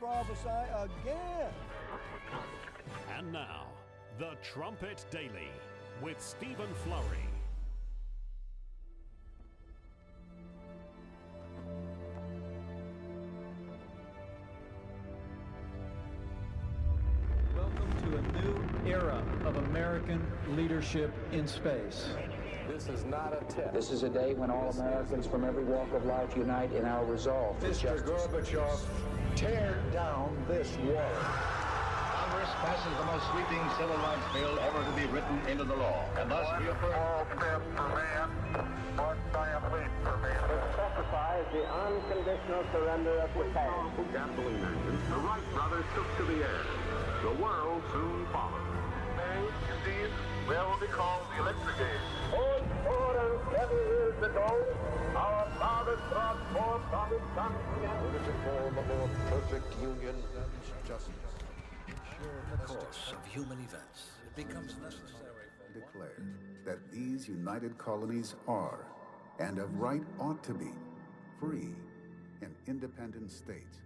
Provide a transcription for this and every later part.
prophesy again. And now, the Trumpet Daily with Stephen Flurry. Welcome to a new era of American leadership in space. This is not a test. This is a day when all Americans from every walk of life unite in our resolve for Mr. justice. Gorbachev, tear down this wall. Congress passes the most sweeping civil rights bill ever to be written into the law, and thus reaffirms. All step for man, one giant leap for man. It specifies the unconditional surrender of the past. Gasoline engines, the Wright brothers took to the air. The world soon followed. May, indeed, will be called the electric age. 407 years ago, our fathers brought forth from his son To form a more perfect union and justice. In the course of human events, it becomes necessary for declared that these united colonies are, and of right ought to be, free and independent states.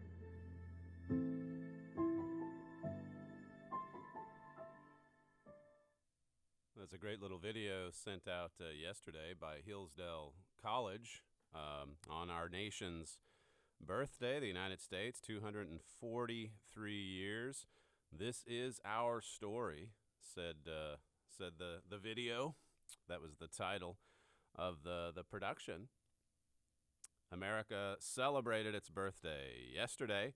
That's a great little video sent out yesterday by Hillsdale College on our nation's birthday, the United States, 243 years. This is our story, said the video. That was the title of the production. America celebrated its birthday yesterday,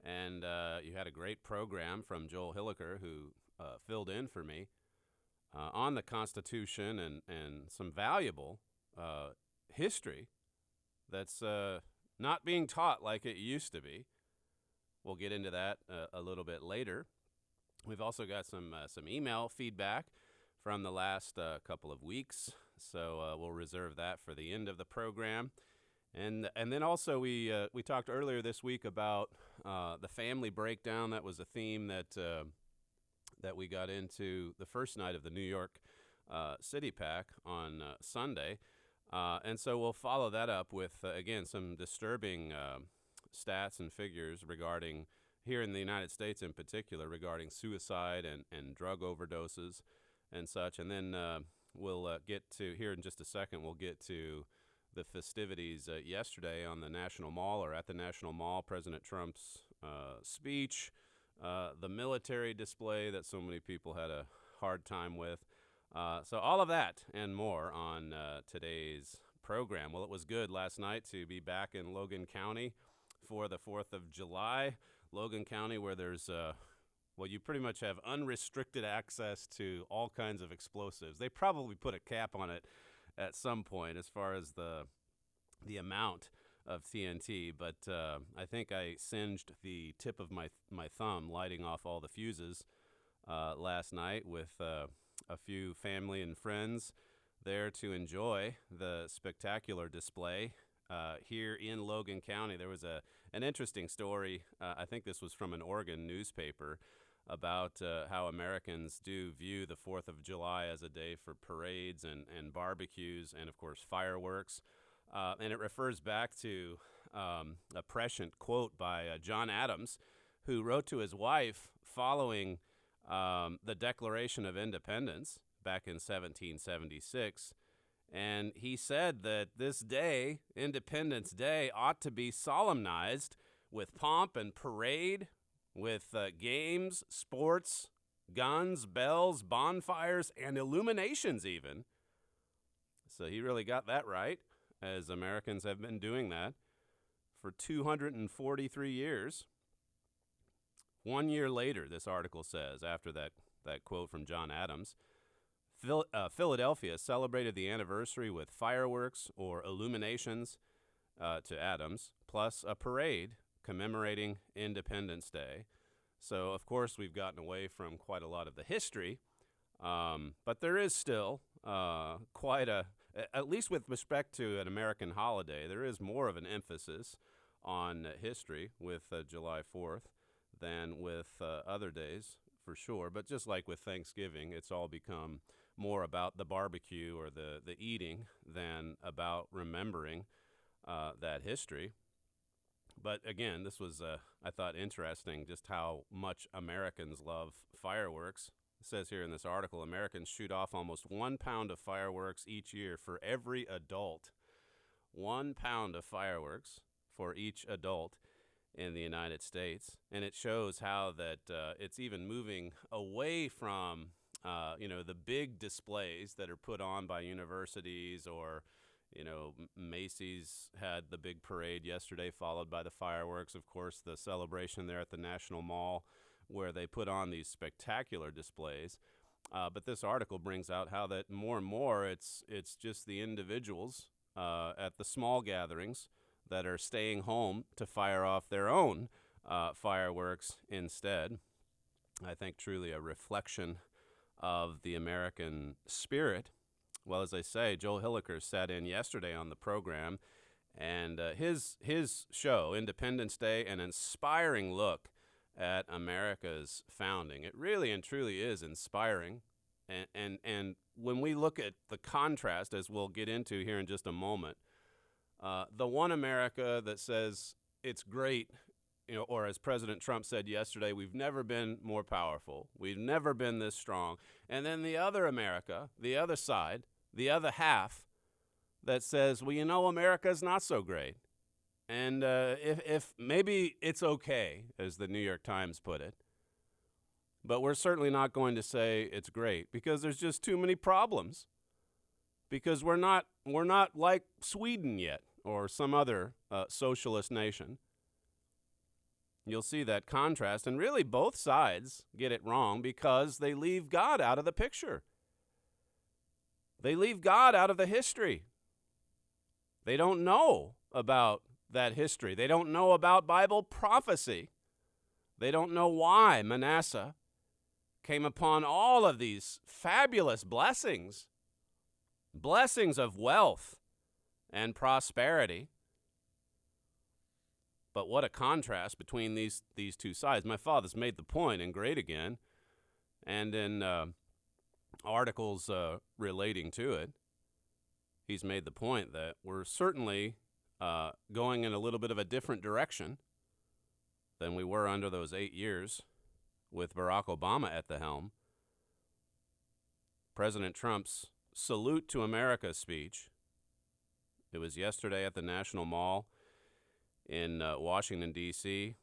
and you had a great program from Joel Hilliker, who filled in for me on the Constitution and some valuable history that's not being taught like it used to be. We'll get into that a little bit later. We've also got some email feedback from the last couple of weeks, so we'll reserve that for the end of the program. And then also we talked earlier this week about the family breakdown. That was a theme that we got into the first night of the New York City Pack on Sunday. And so we'll follow that up with, again, some disturbing stats and figures regarding, here in the United States in particular, regarding suicide and drug overdoses and such. And then we'll get to, here in just a second, we'll get to the festivities yesterday on the National Mall, or at the National Mall, President Trump's speech, the military display that so many people had a hard time with. So all of that and more on today's program. Well, it was good last night to be back in Logan County for the 4th of July. Logan County, where there's, you pretty much have unrestricted access to all kinds of explosives. They probably put a cap on it at some point as far as the amount of TNT, but I think I singed the tip of my thumb lighting off all the fuses last night with a few family and friends there to enjoy the spectacular display here in Logan County. There was an interesting story, I think this was from an Oregon newspaper, about how Americans do view the 4th of July as a day for parades and barbecues and, of course, fireworks. And it refers back to a prescient quote by John Adams, who wrote to his wife following the Declaration of Independence back in 1776. And he said that this day, Independence Day, ought to be solemnized with pomp and parade, with games, sports, guns, bells, bonfires, and illuminations even. So he really got that right, as Americans have been doing that for 243 years. 1 year later, this article says, after that quote from John Adams, Philadelphia celebrated the anniversary with fireworks or illuminations, to Adams, plus a parade commemorating Independence Day. So, of course, we've gotten away from quite a lot of the history, but there is still quite at least with respect to an American holiday, there is more of an emphasis on history with July 4th than with other days, for sure. But just like with Thanksgiving, it's all become more about the barbecue or the eating than about remembering that history. But again, this was, I thought, interesting just how much Americans love fireworks. It says here in this article, Americans shoot off almost 1 pound of fireworks each year for every adult. 1 pound of fireworks for each adult in the United States. And it shows how that it's even moving away from, the big displays that are put on by universities or, Macy's had the big parade yesterday, followed by the fireworks. Of course, the celebration there at the National Mall where they put on these spectacular displays. But this article brings out how that more and more it's just the individuals at the small gatherings that are staying home to fire off their own fireworks instead. I think truly a reflection of the American spirit. Well, as I say, Joel Hilliker sat in yesterday on the program, and his show, Independence Day, an inspiring look at America's founding. It really and truly is inspiring. And when we look at the contrast, as we'll get into here in just a moment, the one America that says it's great, or as President Trump said yesterday, we've never been more powerful. We've never been this strong. And then the other America, the other side, the other half that says, well, America's not so great. And if maybe it's okay, as the New York Times put it, but we're certainly not going to say it's great because there's just too many problems. Because we're not like Sweden yet or some other socialist nation. You'll see that contrast, and really both sides get it wrong because they leave God out of the picture. They leave God out of the history. They don't know about that history. They don't know about Bible prophecy. They don't know why Manasseh came upon all of these fabulous blessings of wealth and prosperity. But what a contrast between these two sides. My father's made the point in Great Again and in articles relating to it. He's made the point that we're certainly going in a little bit of a different direction than we were under those 8 years with Barack Obama at the helm. President Trump's Salute to America speech, it was yesterday at the National Mall in Washington, D.C.,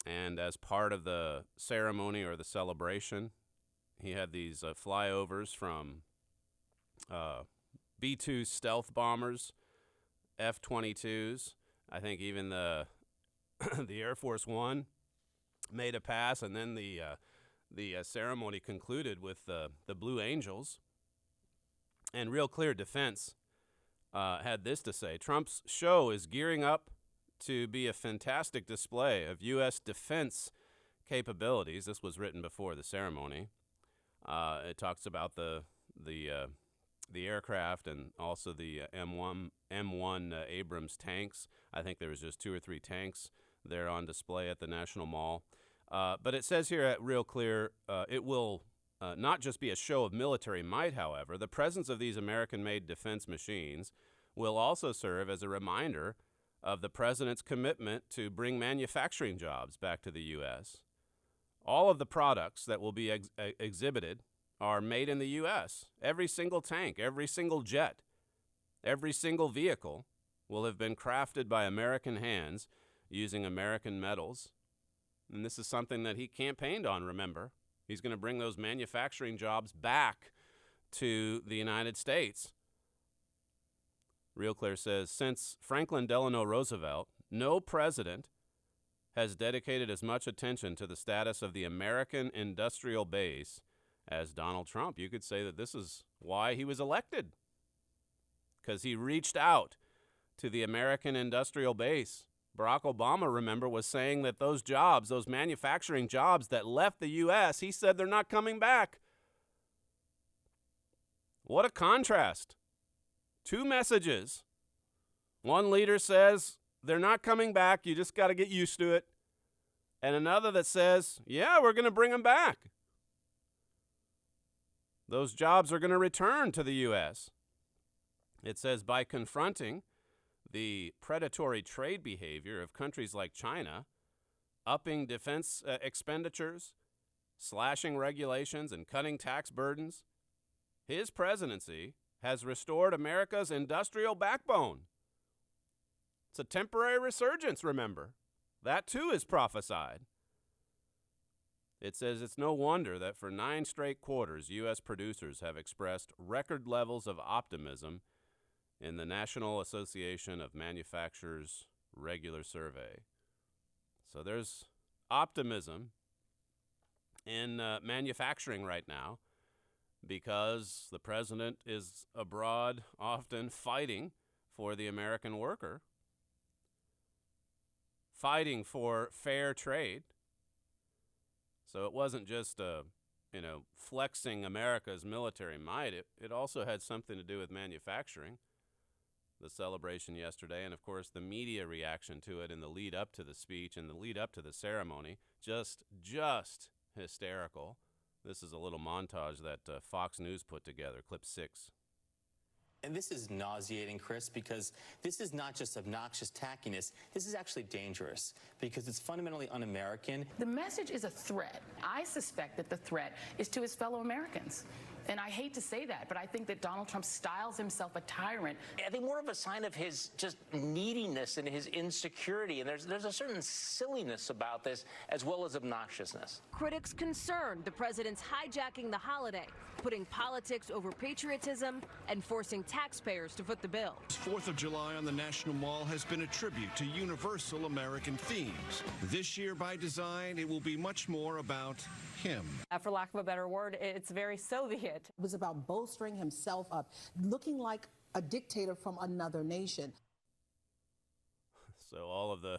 and as part of the ceremony or the celebration, he had these flyovers from B-2 stealth bombers, F-22s. I think even the Air Force One made a pass, and then the ceremony concluded with the Blue Angels. And Real Clear Defense had this to say: Trump's show is gearing up to be a fantastic display of U.S. defense capabilities. This was written before the ceremony. It talks about the aircraft and also the M1 Abrams tanks. I think there was just 2 or 3 tanks there on display at the National Mall. But it says here at Real Clear, it will not just be a show of military might, however. The presence of these American-made defense machines will also serve as a reminder of the president's commitment to bring manufacturing jobs back to the U.S. All of the products that will be exhibited are made in the U.S. Every single tank, every single jet, every single vehicle will have been crafted by American hands using American metals. And this is something that he campaigned on, remember. He's going to bring those manufacturing jobs back to the United States. Real Clear says, since Franklin Delano Roosevelt, no president has dedicated as much attention to the status of the American industrial base as Donald Trump. You could say that this is why he was elected, because he reached out to the American industrial base. Barack Obama, remember, was saying that those jobs, those manufacturing jobs that left the U.S., he said they're not coming back. What a contrast. 2 messages. One leader says they're not coming back, you just got to get used to it. And another that says, yeah, we're going to bring them back. Those jobs are going to return to the U.S. It says by confronting the predatory trade behavior of countries like China, upping defense expenditures, slashing regulations, and cutting tax burdens. His presidency has restored America's industrial backbone. It's a temporary resurgence, remember. That too is prophesied. It says it's no wonder that for 9 straight quarters, U.S. producers have expressed record levels of optimism in the National Association of Manufacturers regular survey. So there's optimism in manufacturing right now because the president is abroad often fighting for the American worker, fighting for fair trade. So it wasn't just flexing America's military might. It also had something to do with manufacturing. The celebration yesterday, and of course the media reaction to it in the lead up to the speech and the lead up to the ceremony, just hysterical. This is a little montage that Fox News put together, clip 6. And this is nauseating, Chris, because this is not just obnoxious tackiness. This is actually dangerous because it's fundamentally un-American. The message is a threat. I suspect that the threat is to his fellow Americans. And I hate to say that, but I think that Donald Trump styles himself a tyrant. I think more of a sign of his just neediness and his insecurity. And there's a certain silliness about this as well as obnoxiousness. Critics concerned the president's hijacking the holiday, putting politics over patriotism and forcing taxpayers to foot the bill. 4th of July on the National Mall has been a tribute to universal American themes. This year, by design, it will be much more about him. For lack of a better word, it's very Soviet. It was about bolstering himself up, looking like a dictator from another nation. So all of the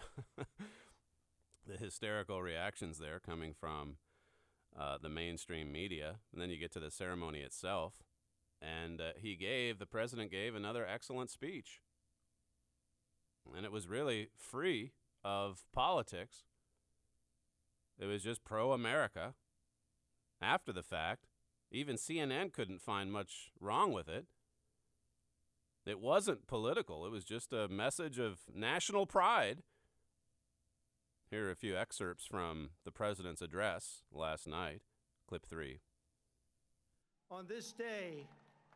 the hysterical reactions there coming from the mainstream media, and then you get to the ceremony itself, and the president gave another excellent speech, and it was really free of politics. It was just pro-America. After the fact, even CNN couldn't find much wrong with it. It wasn't political. It was just a message of national pride. Here are a few excerpts from the president's address last night, clip 3. On this day,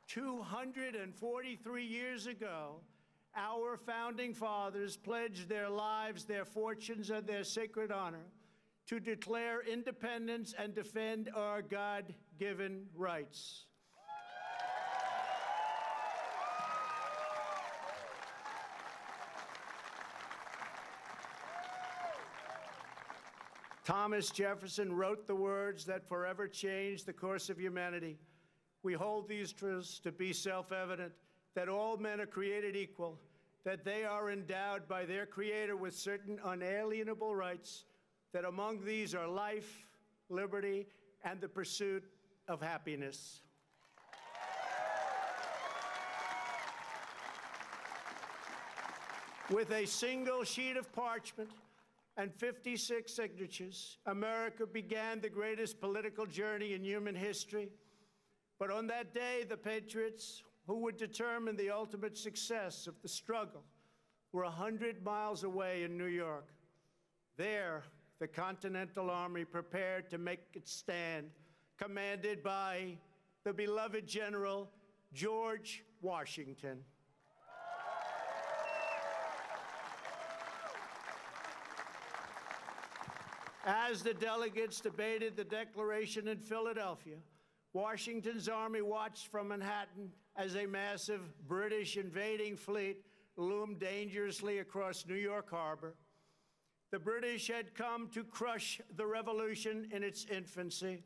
243 years ago, our founding fathers pledged their lives, their fortunes, and their sacred honor to declare independence and defend our God-given rights. Thomas Jefferson wrote the words that forever changed the course of humanity. We hold these truths to be self-evident, that all men are created equal, that they are endowed by their Creator with certain unalienable rights, that among these are life, liberty, and the pursuit of happiness. With a single sheet of parchment and 56 signatures, America began the greatest political journey in human history. But on that day, the patriots who would determine the ultimate success of the struggle were 100 miles away in New York. There, the Continental Army prepared to make its stand, commanded by the beloved General George Washington. As the delegates debated the Declaration in Philadelphia, Washington's army watched from Manhattan as a massive British invading fleet loomed dangerously across New York Harbor. The British had come to crush the revolution in its infancy.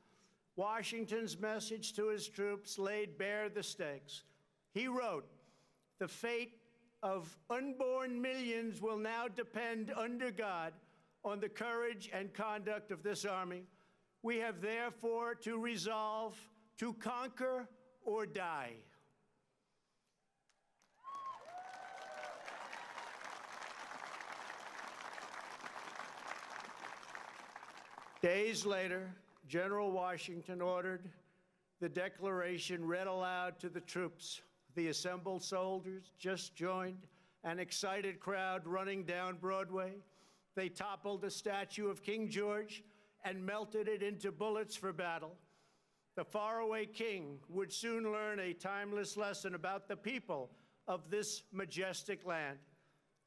Washington's message to his troops laid bare the stakes. He wrote, "The fate of unborn millions will now depend under God on the courage and conduct of this army. We have therefore to resolve to conquer or die." Days later, General Washington ordered the Declaration read aloud to the troops. The assembled soldiers just joined an excited crowd running down Broadway. They toppled the statue of King George and melted it into bullets for battle. The faraway king would soon learn a timeless lesson about the people of this majestic land.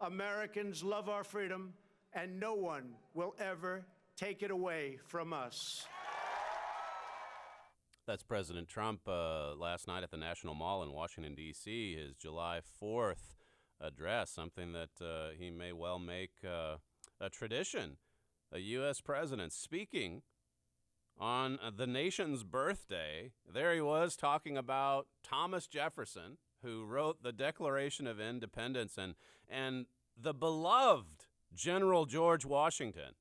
Americans love our freedom, and no one will ever take it away from us. That's President Trump last night at the National Mall in Washington, D.C., his July 4th address, something that he may well make a tradition. A U.S. president speaking on the nation's birthday. There he was talking about Thomas Jefferson, who wrote the Declaration of Independence, and the beloved General George Washington.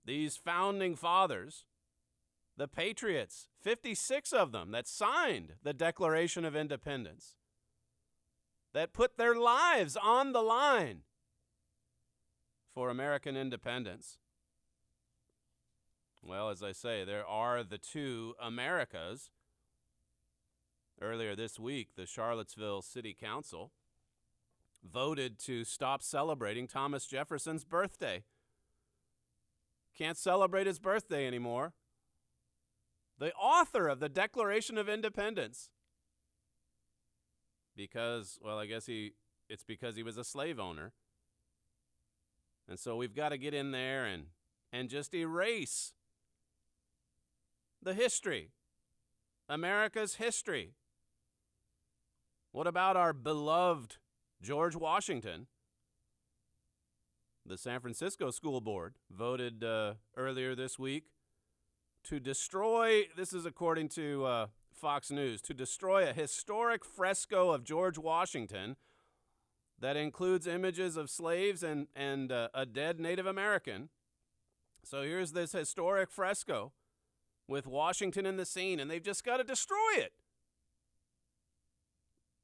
These founding fathers, the patriots, 56 of them that signed the Declaration of Independence, that put their lives on the line for American independence. Well, as I say, there are the two Americas. Earlier this week, the Charlottesville City Council voted to stop celebrating Thomas Jefferson's birthday. Can't celebrate his birthday anymore. The author of the Declaration of Independence. Because, well, I guess it's because he was a slave owner. And so we've got to get in there and just erase the history, America's history. What about our beloved George Washington? The San Francisco School Board voted earlier this week to destroy, this is according to Fox News, to destroy a historic fresco of George Washington that includes images of slaves and a dead Native American. So here's this historic fresco with Washington in the scene, and they've just got to destroy it.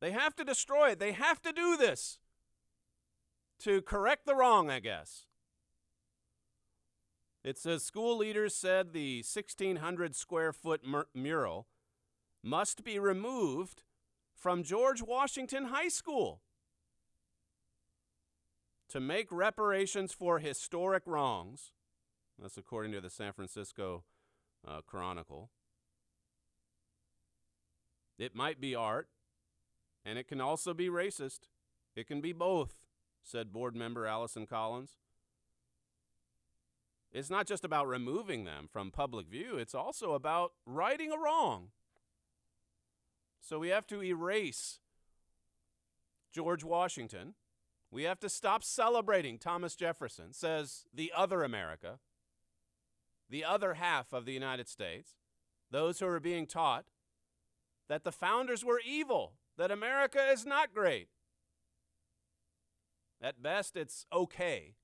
They have to destroy it. They have to do this to correct the wrong, I guess. It says school leaders said the 1,600 square foot mural must be removed from George Washington High School to make reparations for historic wrongs. That's according to the San Francisco Chronicle. It might be art, and it can also be racist. It can be both, said board member Allison Collins. It's not just about removing them from public view. It's also about righting a wrong. So we have to erase George Washington. We have to stop celebrating Thomas Jefferson, says the other America, the other half of the United States, those who are being taught that the founders were evil, that America is not great. At best, it's okay.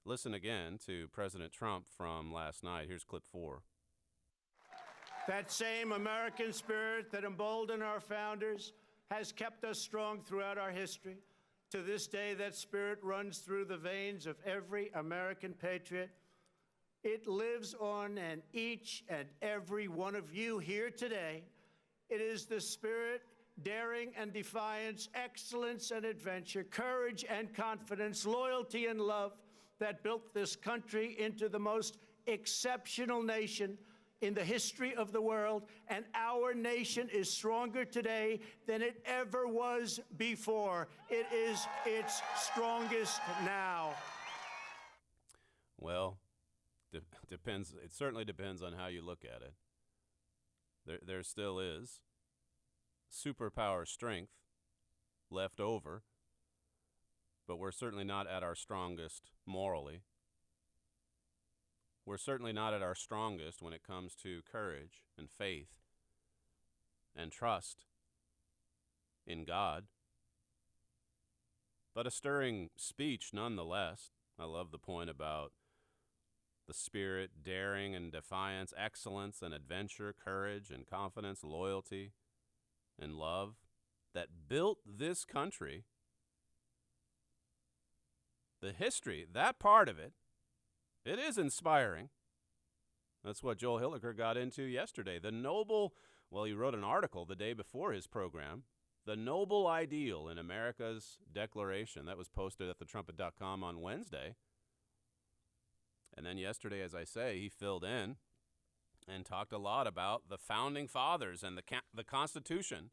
Listen again to President Trump from last night. Here's clip 4. That same American spirit that emboldened our founders has kept us strong throughout our history. To this day, that spirit runs through the veins of every American patriot. It lives on in each and every one of you here today. It is the spirit, daring and defiance, excellence and adventure, courage and confidence, loyalty and love that built this country into the most exceptional nation in the history of the world, and our nation is stronger today than it ever was before. It is its strongest now. Well, depends. It certainly depends on how you look at it. There still is superpower strength left over, but we're certainly not at our strongest morally. We're certainly not at our strongest when it comes to courage and faith and trust in God. But a stirring speech nonetheless. I love the point about the spirit, daring and defiance, excellence and adventure, courage and confidence, loyalty and love that built this country. The history, that part of it, it is inspiring. That's what Joel Hilliker got into yesterday. The noble, well, he wrote an article the day before his program, the noble ideal in America's Declaration. That was posted at thetrumpet.com on Wednesday. And then yesterday, as I say, he filled in and talked a lot about the founding fathers and the Constitution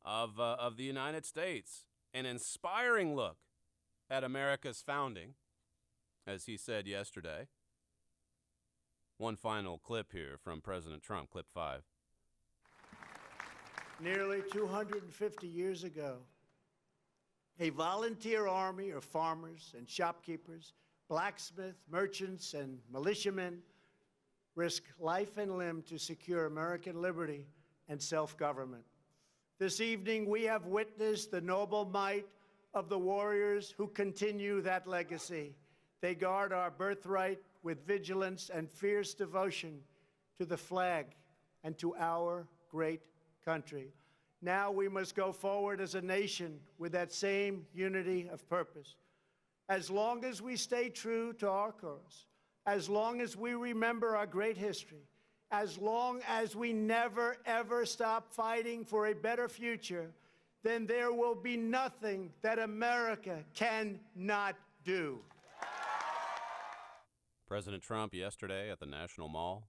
of the United States. An inspiring look at America's founding, as he said yesterday. One final clip here from President Trump, clip 5. Nearly 250 years ago, a volunteer army of farmers and shopkeepers, blacksmiths, merchants, and militiamen risked life and limb to secure American liberty and self-government. This evening, we have witnessed the noble might of the warriors who continue that legacy. They guard our birthright with vigilance and fierce devotion to the flag and to our great country. Now we must go forward as a nation with that same unity of purpose. As long as we stay true to our cause, as long as we remember our great history, as long as we never, ever stop fighting for a better future, then there will be nothing that America cannot do. President Trump yesterday at the National Mall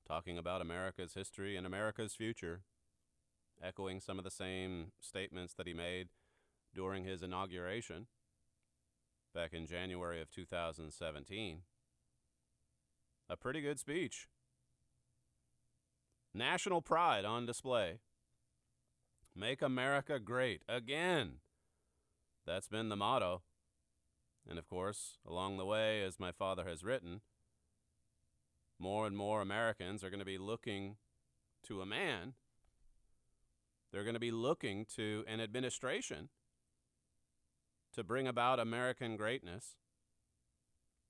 talking about America's history and America's future, echoing some of the same statements that he made during his inauguration back in January of 2017. A pretty good speech. National pride on display. Make America great again. That's been the motto. And of course, along the way, as my father has written, more and more Americans are going to be looking to a man. They're going to be looking to an administration to bring about American greatness.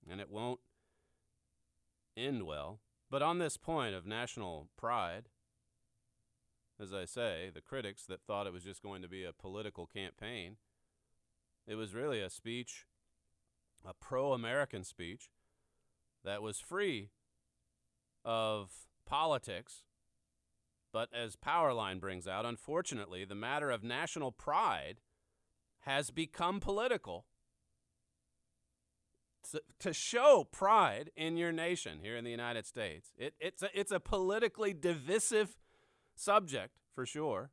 And it won't end well. But on this point of national pride, as I say, the critics that thought it was just going to be a political campaign, it was really a speech, a pro-American speech that was free of politics. But as Powerline brings out, unfortunately, the matter of national pride has become political. To show pride in your nation here in the United States, it's a politically divisive subject for sure.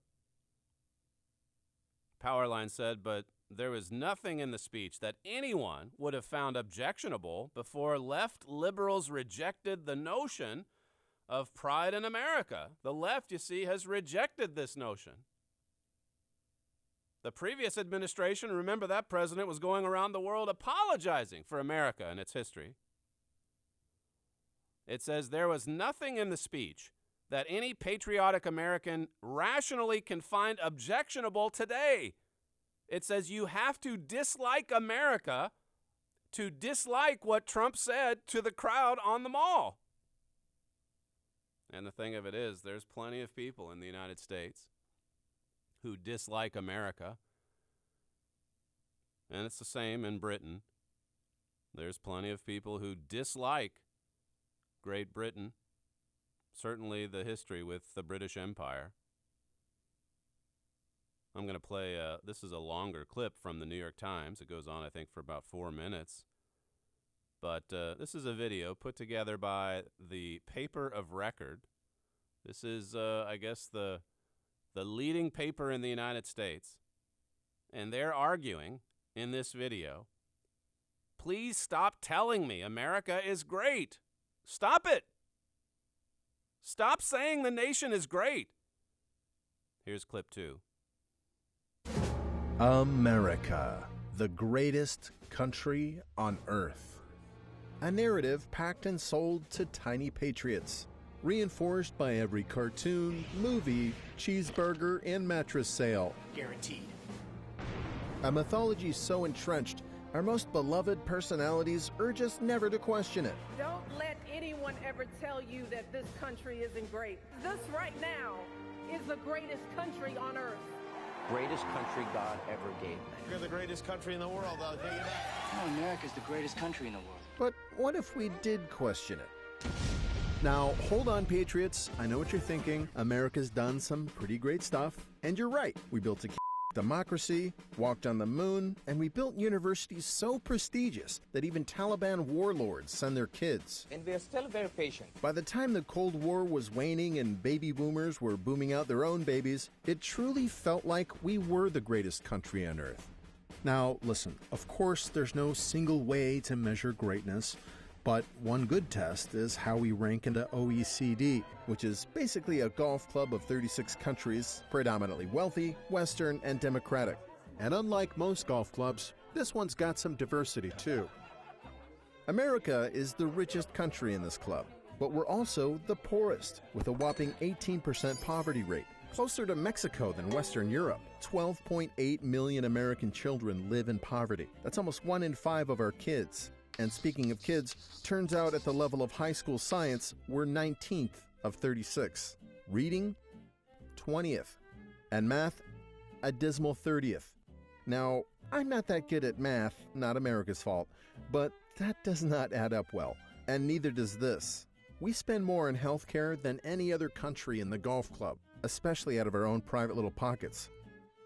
Powerline said, but there was nothing in the speech that anyone would have found objectionable before left liberals rejected the notion of pride in America. The left, you see, has rejected this notion. The previous administration, remember that president was going around the world apologizing for America and its history. It says there was nothing in the speech that any patriotic American rationally can find objectionable today. It says you have to dislike America to dislike what Trump said to the crowd on the mall. And the thing of it is, there's plenty of people in the United States who dislike America. And it's the same in Britain. There's plenty of people who dislike Great Britain, certainly the history with the British Empire. I'm going to play, this is a longer clip from the New York Times. It goes on, I think, for about 4 minutes. But this is a video put together by the Paper of Record. This is, I guess, the leading paper in the United States. And they're arguing in this video, please stop telling me America is great. Stop it. Stop saying the nation is great. Here's clip 2. America, the greatest country on earth. A narrative packed and sold to tiny patriots, reinforced by every cartoon, movie, cheeseburger, and mattress sale. Guaranteed. A mythology so entrenched, our most beloved personalities urge us never to question it. Don't let anyone ever tell you that this country isn't great. This right now is the greatest country on earth. Greatest country God ever gave me. You're the greatest country in the world, I'll tell you that. No, America's the greatest country in the world. But what if we did question it? Now, hold on, patriots. I know what you're thinking. America's done some pretty great stuff. And you're right. We built a democracy, walked on the moon, and we built universities so prestigious that even Taliban warlords send their kids. And we are still very patient. By the time the Cold War was waning and baby boomers were booming out their own babies, it truly felt like we were the greatest country on earth. Now, listen, of course, there's no single way to measure greatness, but one good test is how we rank in the OECD, which is basically a golf club of 36 countries, predominantly wealthy, Western, and democratic. And unlike most golf clubs, this one's got some diversity too. America is the richest country in this club, but we're also the poorest, with a whopping 18% poverty rate, closer to Mexico than Western Europe. 12.8 million American children live in poverty. That's almost 1 in 5 of our kids. And speaking of kids, turns out at the level of high school science, we're 19th of 36. Reading, 20th. And math, a dismal 30th. Now, I'm not that good at math, not America's fault, but that does not add up well. And neither does this. We spend more on healthcare than any other country in the golf club, especially out of our own private little pockets.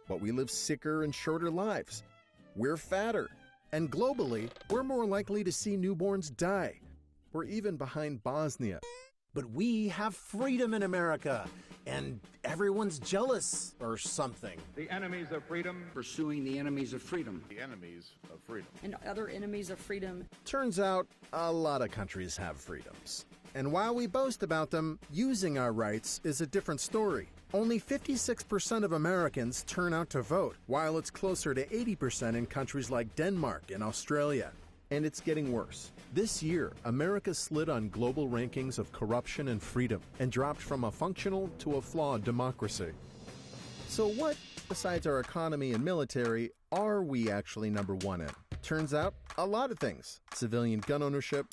But we live sicker and shorter lives. We're fatter. And globally, we're more likely to see newborns die. We're even behind Bosnia. But we have freedom in America, and everyone's jealous or something. The enemies of freedom. Pursuing the enemies of freedom. The enemies of freedom. And other enemies of freedom. Turns out, a lot of countries have freedoms. And while we boast about them, using our rights is a different story. Only 56% of Americans turn out to vote, while it's closer to 80% in countries like Denmark and Australia. And it's getting worse. This year, America slid on global rankings of corruption and freedom and dropped from a functional to a flawed democracy. So what, besides our economy and military, are we actually number one in? Turns out, a lot of things. Civilian gun ownership,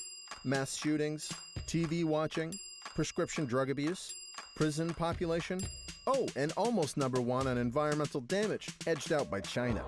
mass shootings, TV watching, prescription drug abuse, prison population. Oh, and almost number one on environmental damage, edged out by China.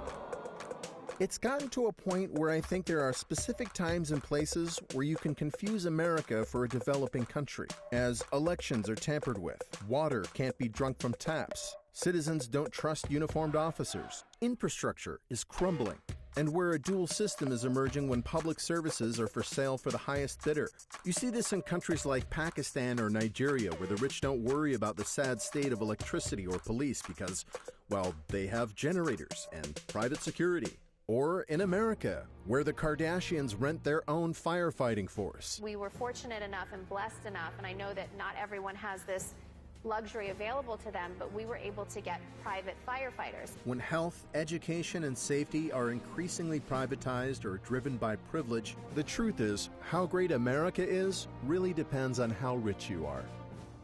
It's gotten to a point where I think there are specific times and places where you can confuse America for a developing country, as elections are tampered with, water can't be drunk from taps, citizens don't trust uniformed officers, infrastructure is crumbling, and where a dual system is emerging when public services are for sale for the highest bidder. You see this in countries like Pakistan or Nigeria, where the rich don't worry about the sad state of electricity or police because, well, they have generators and private security. Or in America, where the Kardashians rent their own firefighting force. We were fortunate enough and blessed enough, and I know that not everyone has this luxury available to them, but we were able to get private firefighters. When health, education, and safety are increasingly privatized or driven by privilege, the truth is, how great America is really depends on how rich you are.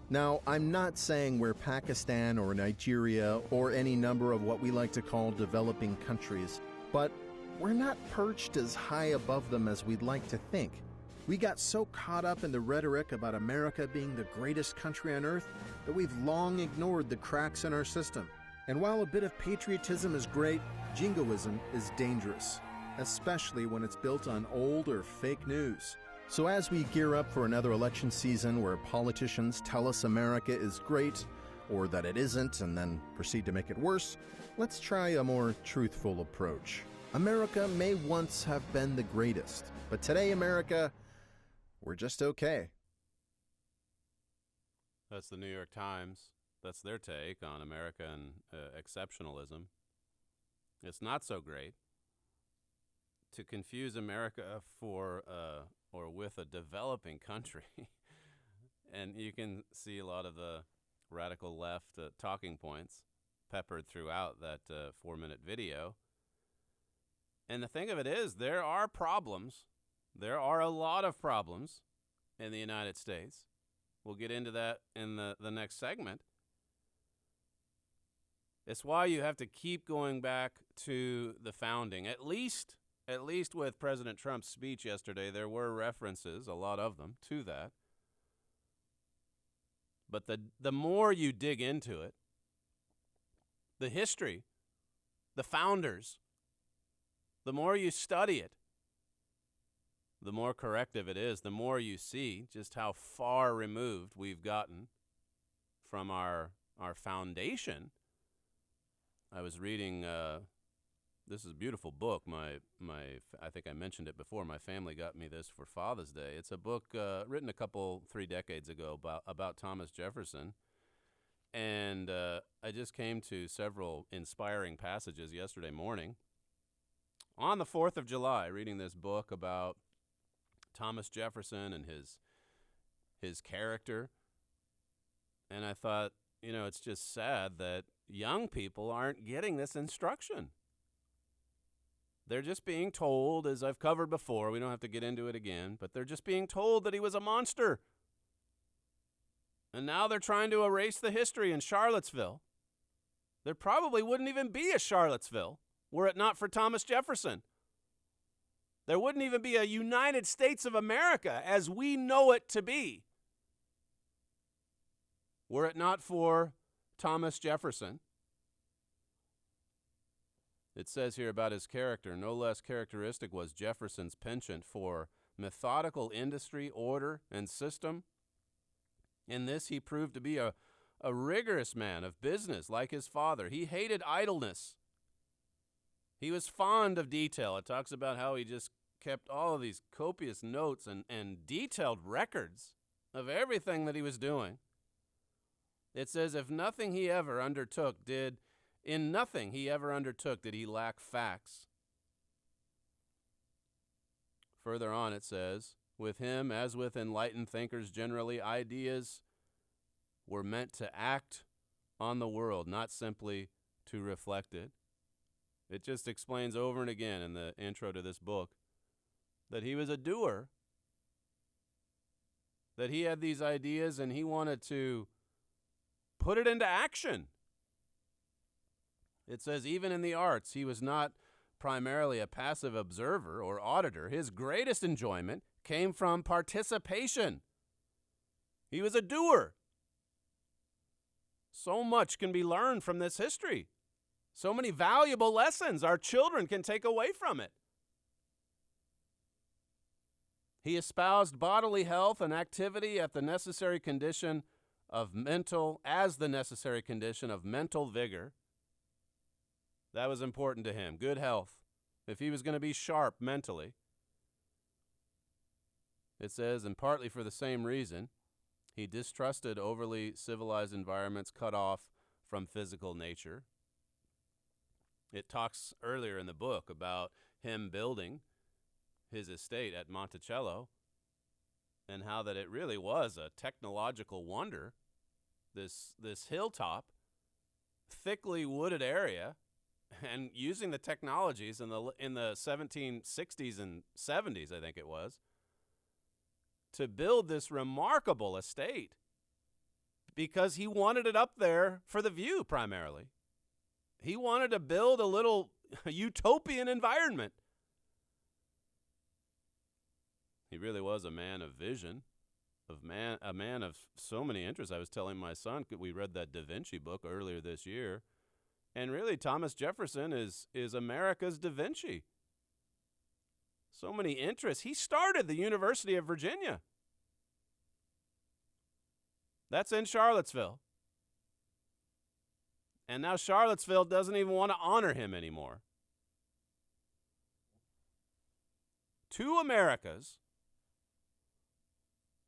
Now, I'm not saying we're Pakistan or Nigeria or any number of what we like to call developing countries, but we're not perched as high above them as we'd like to think. We got so caught up in the rhetoric about America being the greatest country on earth that we've long ignored the cracks in our system. And while a bit of patriotism is great, jingoism is dangerous, especially when it's built on old or fake news. So as we gear up for another election season where politicians tell us America is great, or that it isn't, and then proceed to make it worse, let's try a more truthful approach. America may once have been the greatest, but today, America, we're just okay. That's the New York Times. That's their take on American exceptionalism. It's not so great. To confuse America for or with a developing country, and you can see a lot of the radical left talking points peppered throughout that 4-minute video. And the thing of it is, there are problems. There are a lot of problems in the United States. We'll get into that in the next segment. It's why you have to keep going back to the founding. At least with President Trump's speech yesterday, there were references, a lot of them, to that. But the more you dig into it, the history, the founders, the more you study it, the more corrective it is, the more you see just how far removed we've gotten from our foundation. I was reading. This is a beautiful book. I think I mentioned it before. My family got me this for Father's Day. It's a book written 3 decades ago about Thomas Jefferson. And I just came to several inspiring passages yesterday morning. On the 4th of July, reading this book about Thomas Jefferson and his character. And I thought, it's just sad that young people aren't getting this instruction. They're just being told, as I've covered before, we don't have to get into it again, but they're just being told that he was a monster. And now they're trying to erase the history in Charlottesville. There probably wouldn't even be a Charlottesville were it not for Thomas Jefferson. There wouldn't even be a United States of America as we know it to be were it not for Thomas Jefferson. It says here about his character, no less characteristic was Jefferson's penchant for methodical industry, order, and system. In this, he proved to be a rigorous man of business like his father. He hated idleness. He was fond of detail. It talks about how he just kept all of these copious notes and detailed records of everything that he was doing. It says, in nothing he ever undertook did he lack facts. Further on it says, with him, as with enlightened thinkers generally, ideas were meant to act on the world, not simply to reflect it. It just explains over and again in the intro to this book that he was a doer, that he had these ideas and he wanted to put it into action. It says even in the arts, he was not primarily a passive observer or auditor. His greatest enjoyment came from participation. He was a doer. So much can be learned from this history. So many valuable lessons our children can take away from it. He espoused bodily health and activity as the necessary condition of mental vigor. That was important to him, good health, if he was going to be sharp mentally. It says, and partly for the same reason, he distrusted overly civilized environments cut off from physical nature. It talks earlier in the book about him building his estate at Monticello and how that it really was a technological wonder, this hilltop, thickly wooded area, and using the technologies in the 1760s and 70s, I think it was, to build this remarkable estate because he wanted it up there for the view primarily. He wanted to build a little utopian environment. He really was a man of vision, a man of so many interests. I was telling my son, we read that Da Vinci book earlier this year, and really Thomas Jefferson is America's Da Vinci. So many interests. He started the University of Virginia. That's in Charlottesville. And now Charlottesville doesn't even want to honor him anymore. Two Americas.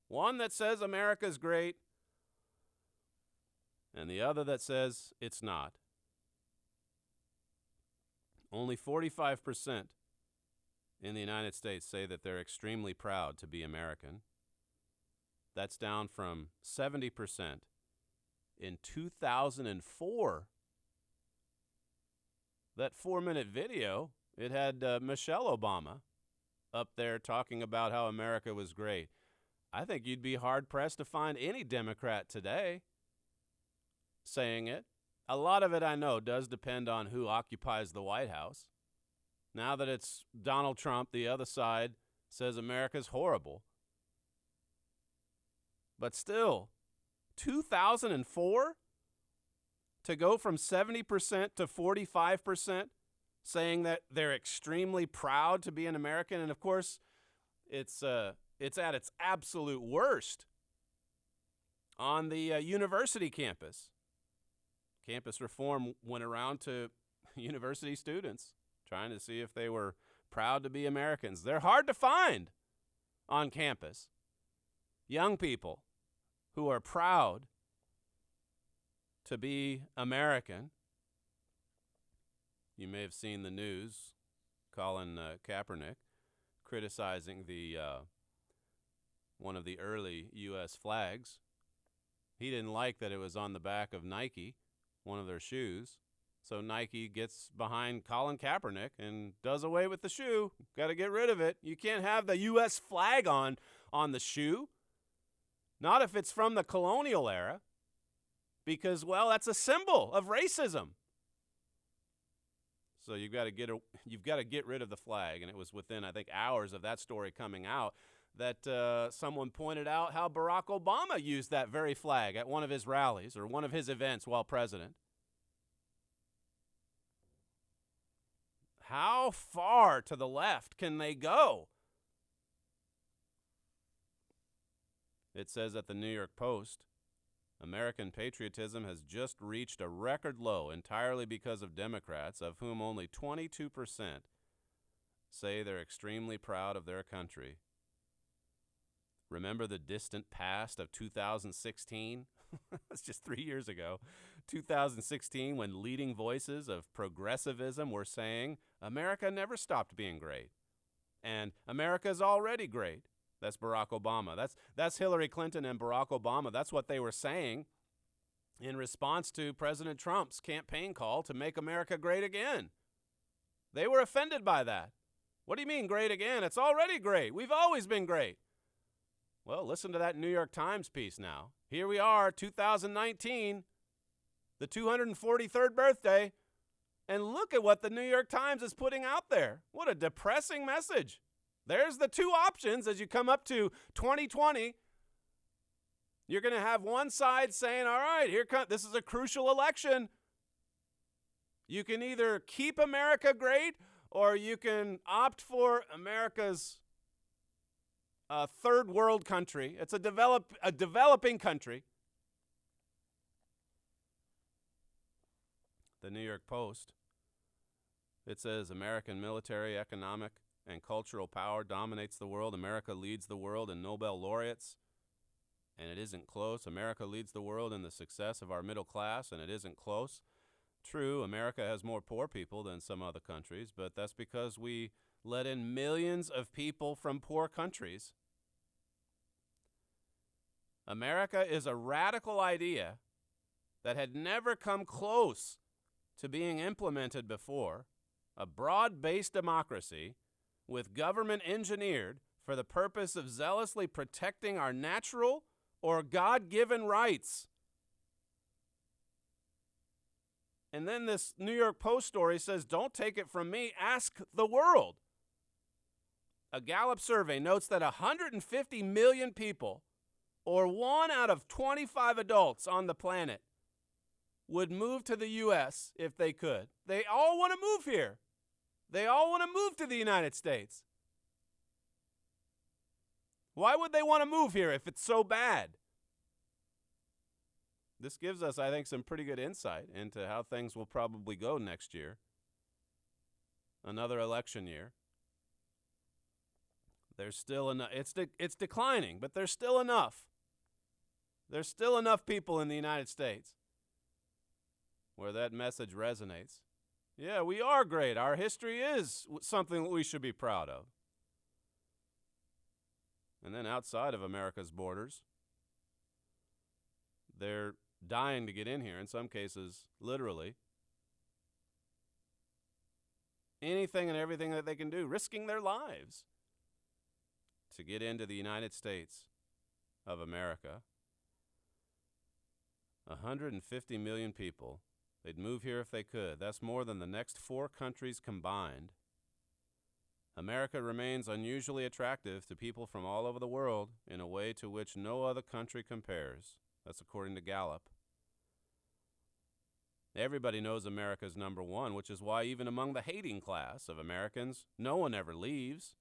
One that says America's great, and the other that says it's not. Only 45% in the United States say that they're extremely proud to be American. That's down from 70% in 2004. That 4-minute video, it had Michelle Obama up there talking about how America was great. I think you'd be hard-pressed to find any Democrat today saying it. A lot of it, I know, does depend on who occupies the White House. Now that it's Donald Trump, the other side says America's horrible. But still, 2004, to go from 70% to 45% saying that they're extremely proud to be an American, and of course, it's at its absolute worst on the university campus. Campus reform went around to university students, trying to see if they were proud to be Americans. They're hard to find on campus. Young people who are proud to be American. You may have seen the news, Colin Kaepernick criticizing the one of the early U.S. flags. He didn't like that it was on the back of Nike, one of their shoes. So Nike gets behind Colin Kaepernick and does away with the shoe. Got to get rid of it. You can't have the U.S. flag on the shoe. Not if it's from the colonial era. Because, well, that's a symbol of racism. So you've got to get rid of the flag. And it was within, I think, hours of that story coming out that someone pointed out how Barack Obama used that very flag at one of his rallies or one of his events while president. How far to the left can they go? It says at the New York Post, American patriotism has just reached a record low entirely because of Democrats, of whom only 22% say they're extremely proud of their country. Remember the distant past of 2016? That's just 3 years ago. 2016, when leading voices of progressivism were saying, America never stopped being great. And America's already great. That's Barack Obama. That's Hillary Clinton and Barack Obama. That's what they were saying in response to President Trump's campaign call to make America great again. They were offended by that. What do you mean great again? It's already great. We've always been great. Well, listen to that New York Times piece now. Here we are, 2019, the 243rd birthday, and look at what the New York Times is putting out there. What a depressing message. There's the two options as you come up to 2020. You're going to have one side saying, all right, this is a crucial election. You can either keep America great or you can opt for America's third world country. It's a developing country. The New York Post, it says American military, economic, and cultural power dominates the world. America leads the world in Nobel laureates, and it isn't close. America leads the world in the success of our middle class, and it isn't close. True, America has more poor people than some other countries, but that's because we let in millions of people from poor countries. America is a radical idea that had never come close to being implemented before, a broad-based democracy with government engineered for the purpose of zealously protecting our natural or God-given rights. And then this New York Post story says, don't take it from me, ask the world. A Gallup survey notes that 150 million people, or 1 out of 25 adults on the planet, would move to the U.S. if they could. They all want to move here. They all want to move to the United States. Why would they want to move here if it's so bad? This gives us, I think, some pretty good insight into how things will probably go next year. Another election year. There's still enough. It's declining, but there's still enough. There's still enough people in the United States where that message resonates. Yeah, we are great. Our history is something that we should be proud of. And then outside of America's borders, they're dying to get in here, in some cases, literally. Anything and everything that they can do, risking their lives to get into the United States of America. 150 million people. They'd move here if they could. That's more than the next 4 countries combined. America remains unusually attractive to people from all over the world in a way to which no other country compares. That's according to Gallup. Everybody knows America's number one, which is why even among the hating class of Americans, no one ever leaves.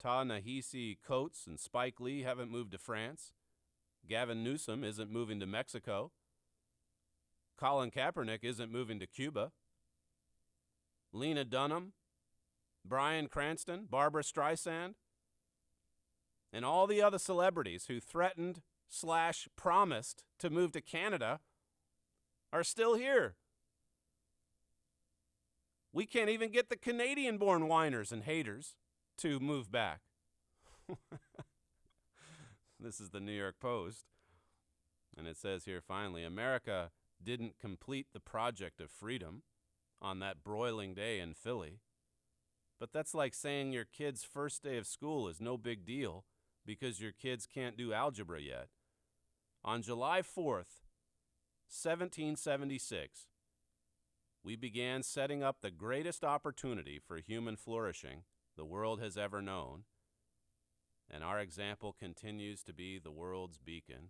Ta-Nehisi Coates and Spike Lee haven't moved to France. Gavin Newsom isn't moving to Mexico. Colin Kaepernick isn't moving to Cuba. Lena Dunham, Bryan Cranston, Barbara Streisand, and all the other celebrities who threatened / promised to move to Canada are still here. We can't even get the Canadian-born whiners and haters to move back. This is the New York Post. And it says here, finally, America didn't complete the project of freedom on that broiling day in Philly. But that's like saying your kid's first day of school is no big deal because your kids can't do algebra yet. On July 4th, 1776, we began setting up the greatest opportunity for human flourishing the world has ever known, and our example continues to be the world's beacon.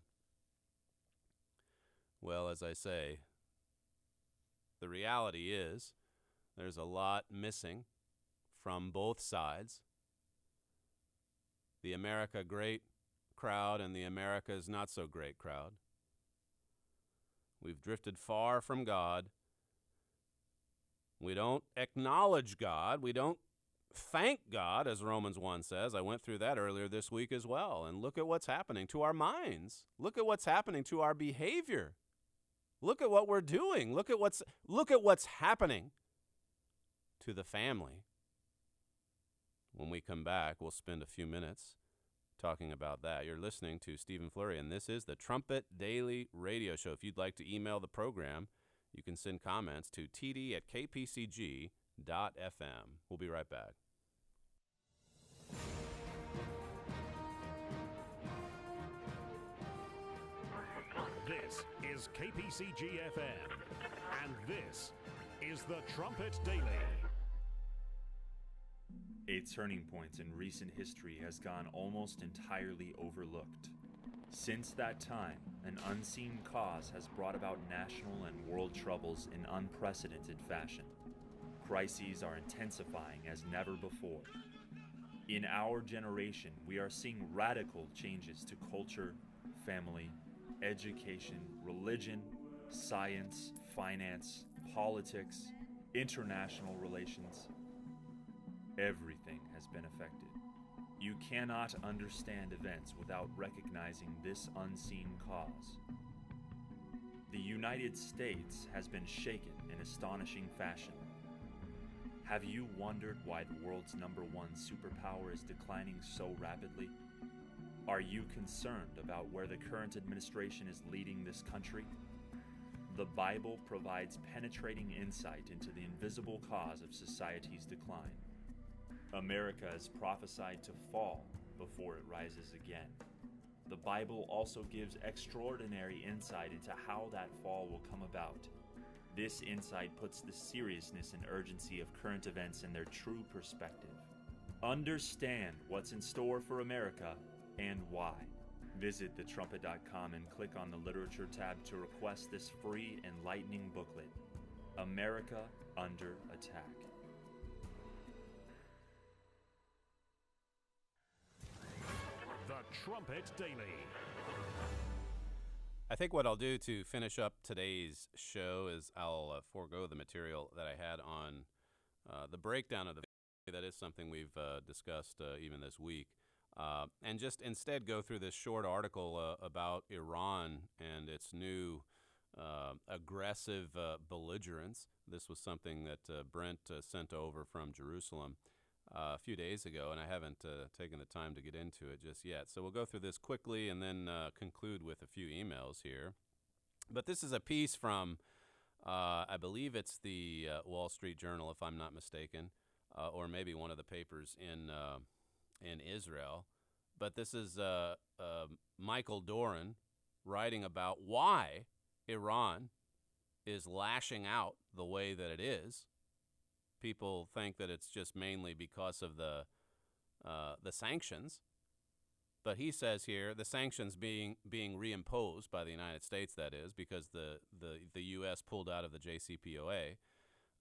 Well, as I say, the reality is there's a lot missing from both sides. The America great crowd and the America's not so great crowd. We've drifted far from God. We don't acknowledge God. We don't thank God, as Romans 1 says. I went through that earlier this week as well. And look at what's happening to our minds. Look at what's happening to our behavior. Look at what we're doing. Look at what's happening to the family. When we come back, we'll spend a few minutes talking about that. You're listening to Stephen Flurry, and this is the Trumpet Daily Radio Show. If you'd like to email the program, you can send comments to td@kpcg.fm. We'll be right back. This is KPCG-FM, and this is the Trumpet Daily. A turning point in recent history has gone almost entirely overlooked. Since that time, an unseen cause has brought about national and world troubles in unprecedented fashion. Crises are intensifying as never before. In our generation, we are seeing radical changes to culture, family, education, religion, science, finance, politics, international relations. Everything has been affected. You cannot understand events without recognizing this unseen cause. The United States has been shaken in astonishing fashion. Have you wondered why the world's #1 superpower is declining so rapidly? Are you concerned about where the current administration is leading this country? The Bible provides penetrating insight into the invisible cause of society's decline. America is prophesied to fall before it rises again. The Bible also gives extraordinary insight into how that fall will come about. This insight puts the seriousness and urgency of current events in their true perspective. Understand what's in store for America and why. Visit thetrumpet.com and click on the Literature tab to request this free, enlightening booklet, America Under Attack. The Trumpet Daily. I think what I'll do to finish up today's show is I'll forego the material that I had on the breakdown of the video. That is something we've discussed even this week. And just instead go through this short article about Iran and its new aggressive belligerence. This was something that Brent sent over from Jerusalem a few days ago, and I haven't taken the time to get into it just yet. So we'll go through this quickly and then conclude with a few emails here. But this is a piece from, I believe it's the Wall Street Journal, if I'm not mistaken, or maybe one of the papers in Israel. But this is Michael Doran writing about why Iran is lashing out the way that it is. People think that it's just mainly because of the sanctions, but he says here the sanctions being reimposed by the United States, that is, because the U.S. pulled out of the JCPOA.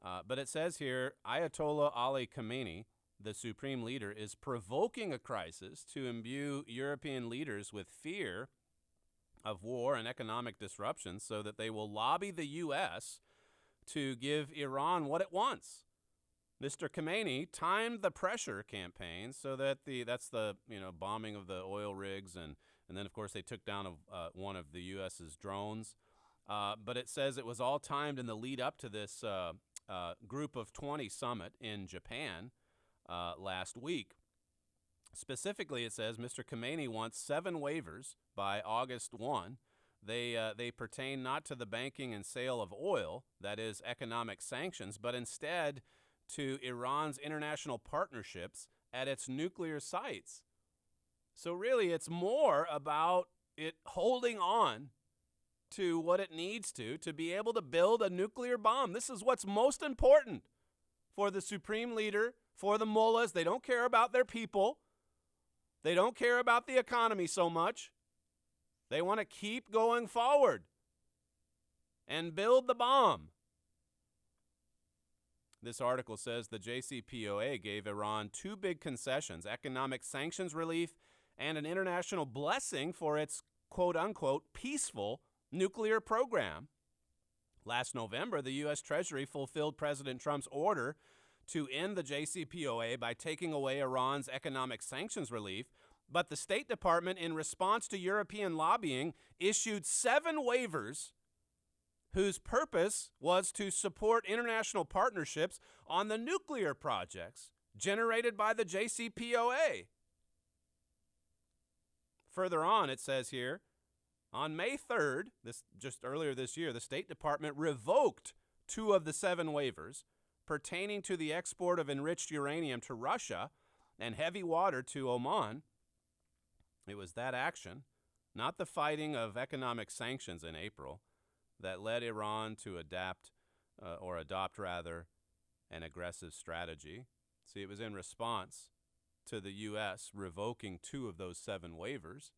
But it says here, Ayatollah Ali Khamenei, the supreme leader, is provoking a crisis to imbue European leaders with fear of war and economic disruption so that they will lobby the U.S. to give Iran what it wants. Mr. Khamenei timed the pressure campaign so that that's the bombing of the oil rigs, and then, of course, they took down one of the U.S.'s drones. But it says it was all timed in the lead up to this Group of 20 summit in Japan last week. Specifically, it says Mr. Khamenei wants 7 waivers by August 1. They pertain not to the banking and sale of oil, that is, economic sanctions, but instead to Iran's international partnerships at its nuclear sites. So really, it's more about it holding on to what it needs to be able to build a nuclear bomb. This is what's most important for the supreme leader, for the mullahs. They don't care about their people. They don't care about the economy so much. They want to keep going forward and build the bomb. This article says the JCPOA gave Iran 2 big concessions: economic sanctions relief and an international blessing for its quote-unquote peaceful nuclear program. Last November, the U.S. Treasury fulfilled President Trump's order to end the JCPOA by taking away Iran's economic sanctions relief, but the State Department, in response to European lobbying, issued 7 waivers whose purpose was to support international partnerships on the nuclear projects generated by the JCPOA. Further on, it says here, on May 3rd, just earlier this year, the State Department revoked 2 of the 7 waivers pertaining to the export of enriched uranium to Russia and heavy water to Oman. It was that action, not the fighting of economic sanctions in April, that led Iran to adopt an aggressive strategy. See, it was in response to the U.S. revoking 2 of those 7 waivers.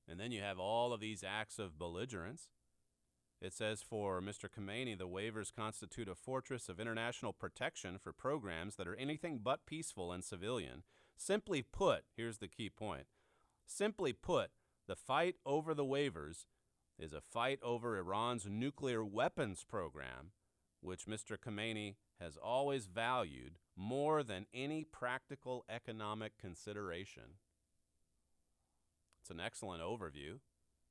And then you have all of these acts of belligerence. It says for Mr. Khamenei, the waivers constitute a fortress of international protection for programs that are anything but peaceful and civilian. Simply put, here's the key point. Simply put, the fight over the waivers is a fight over Iran's nuclear weapons program, which Mr. Khamenei has always valued more than any practical economic consideration. It's an excellent overview,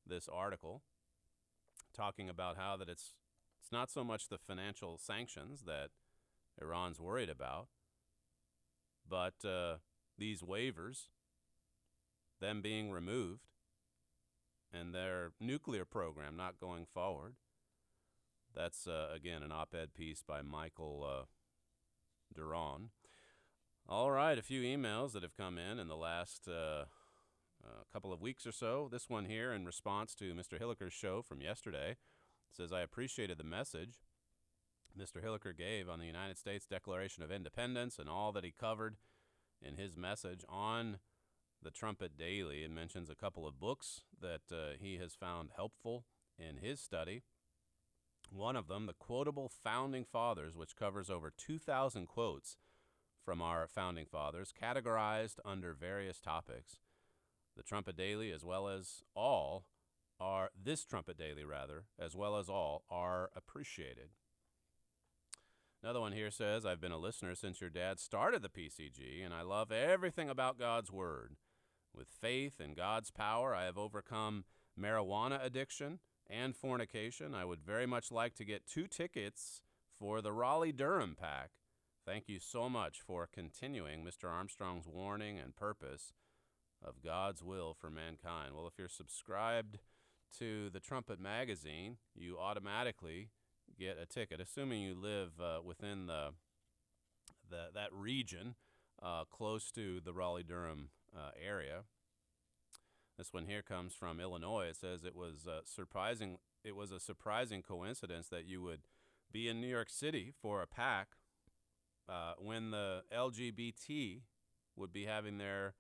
this article, talking about how that it's not so much the financial sanctions that Iran's worried about, but these waivers, them being removed, and their nuclear program not going forward. That's, again, an op-ed piece by Michael Duran. All right, a few emails that have come in the last couple of weeks or so. This one here in response to Mr. Hilliker's show from yesterday says, I appreciated the message Mr. Hilliker gave on the United States Declaration of Independence and all that he covered in his message on the Trumpet Daily, and mentions a couple of books that he has found helpful in his study. One of them, The Quotable Founding Fathers, which covers over 2,000 quotes from our founding fathers, categorized under various topics. The Trumpet Daily, as well as all, this Trumpet Daily, as well as all, are appreciated. Another one here says, I've been a listener since your dad started the PCG, and I love everything about God's Word. With faith in God's power, I have overcome marijuana addiction and fornication. I would very much like to get 2 tickets for the Raleigh-Durham pack. Thank you so much for continuing Mr. Armstrong's warning and purpose of God's will for mankind. Well, if you're subscribed to the Trumpet magazine, you automatically get a ticket, assuming you live within that region close to the Raleigh-Durham area. This one here comes from Illinois. It says it was a surprising coincidence that you would be in New York City for a pack when the LGBT would be having their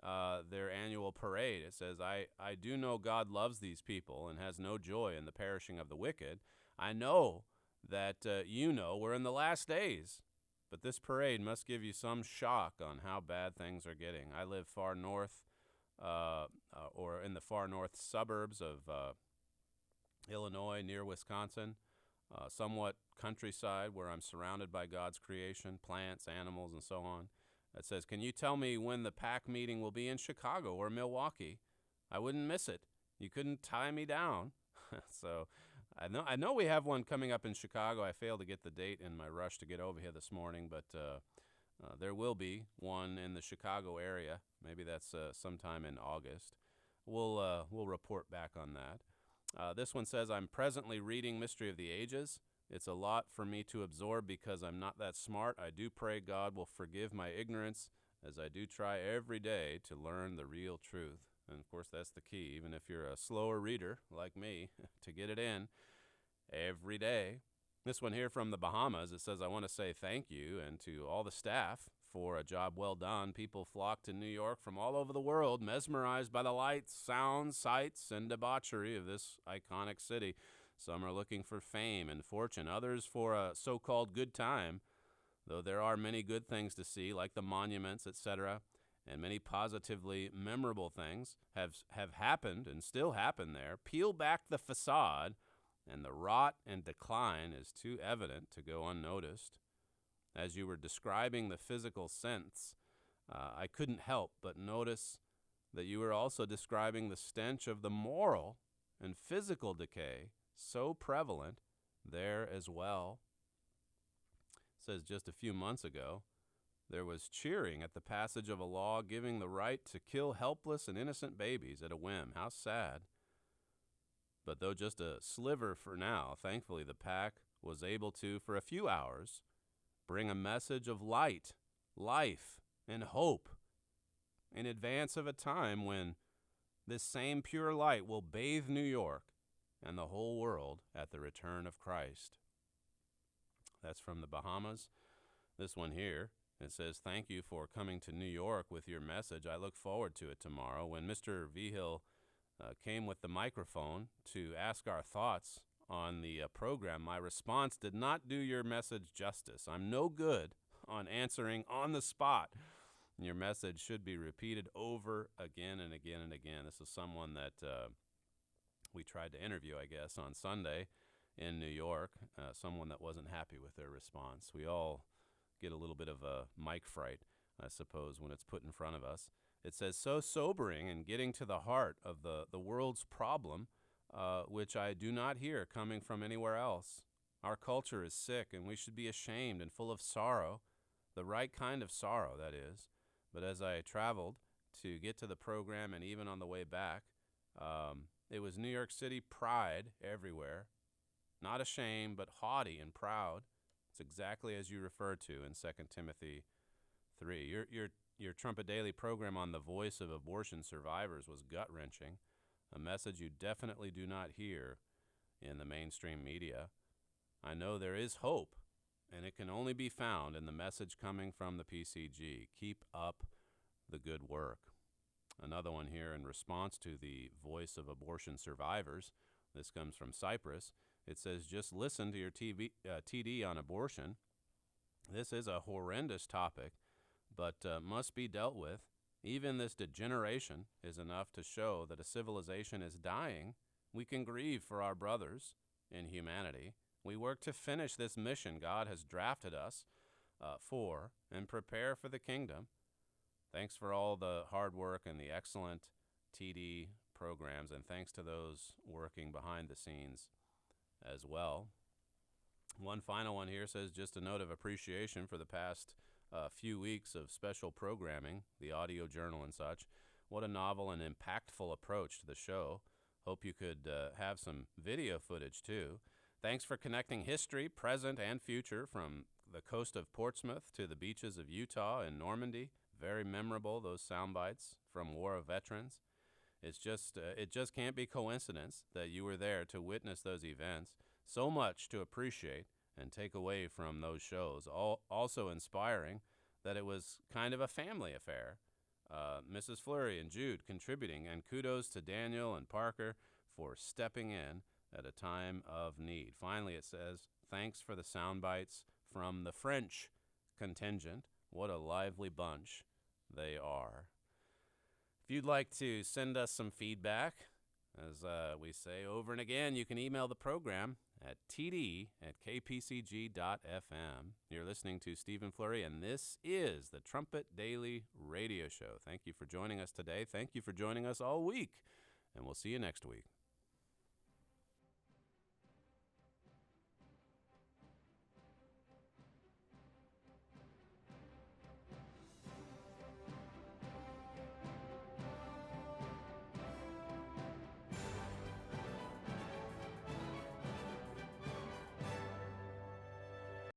annual parade. It says, I do know God loves these people and has no joy in the perishing of the wicked. I know that we're in the last days, but this parade must give you some shock on how bad things are getting. I live far north or in the far north suburbs of Illinois, near Wisconsin, somewhat countryside where I'm surrounded by God's creation, plants, animals, and so on. It says, can you tell me when the PAC meeting will be in Chicago or Milwaukee? I wouldn't miss it. You couldn't tie me down. So I know we have one coming up in Chicago. I failed to get the date in my rush to get over here this morning, but there will be one in the Chicago area. Maybe that's sometime in August. We'll report back on that. This one says, I'm presently reading Mystery of the Ages. It's a lot for me to absorb because I'm not that smart. I do pray God will forgive my ignorance as I do try every day to learn the real truth. And, of course, that's the key, even if you're a slower reader like me, to get it in every day. This one here from the Bahamas, it says, I want to say thank you and to all the staff for a job well done. People flock to New York from all over the world, mesmerized by the lights, sounds, sights, and debauchery of this iconic city. Some are looking for fame and fortune, others for a so-called good time, though there are many good things to see, like the monuments, etc., and many positively memorable things have happened and still happen there. Peel back the facade, and the rot and decline is too evident to go unnoticed. As you were describing the physical sense, I couldn't help but notice that you were also describing the stench of the moral and physical decay so prevalent there as well. It says just a few months ago, there was cheering at the passage of a law giving the right to kill helpless and innocent babies at a whim. How sad. But though just a sliver for now, thankfully the PAC was able to, for a few hours, bring a message of light, life, and hope in advance of a time when this same pure light will bathe New York and the whole world at the return of Christ. That's from the Bahamas. This one here, it says, thank you for coming to New York with your message. I look forward to it tomorrow. When Mr. Vigil came with the microphone to ask our thoughts on the program, my response did not do your message justice. I'm no good on answering on the spot. Your message should be repeated over again and again and again. This is someone that we tried to interview, I guess, on Sunday in New York, someone that wasn't happy with their response. We all get a little bit of a mic fright, I suppose, when it's put in front of us. It says, so sobering and getting to the heart of the world's problem, which I do not hear coming from anywhere else. Our culture is sick, and we should be ashamed and full of sorrow, the right kind of sorrow, that is. But as I traveled to get to the program and even on the way back, it was New York City pride everywhere. Not ashamed, but haughty and proud. It's exactly as you referred to in 2 Timothy 3. Your Trumpet Daily program on the voice of abortion survivors was gut-wrenching, a message you definitely do not hear in the mainstream media. I know there is hope, and it can only be found in the message coming from the PCG. Keep up the good work. Another one here in response to the voice of abortion survivors. This comes from Cyprus. It says, just listen to your TD on abortion. This is a horrendous topic, but must be dealt with. Even this degeneration is enough to show that a civilization is dying. We can grieve for our brothers in humanity. We work to finish this mission God has drafted us for and prepare for the kingdom. Thanks for all the hard work and the excellent TD programs, and thanks to those working behind the scenes as well. One final one here says, just a note of appreciation for the past few weeks of special programming, the audio journal and such. What a novel and impactful approach to the show. Hope you could have some video footage too. Thanks for connecting history, present, and future from the coast of Portsmouth to the beaches of Utah and Normandy. Very memorable, those sound bites from War of Veterans. It just can't be coincidence that you were there to witness those events. So much to appreciate and take away from those shows. Also inspiring that it was kind of a family affair. Mrs. Fleury and Jude contributing, and kudos to Daniel and Parker for stepping in at a time of need. Finally, it says, thanks for the sound bites from the French contingent. What a lively bunch they are. If you'd like to send us some feedback, as we say over and again, you can email the program at td@kpcg.fm. You're listening to Stephen Fleury, and this is the Trumpet Daily Radio Show. Thank you for joining us today. Thank you for joining us all week, and we'll see you next week.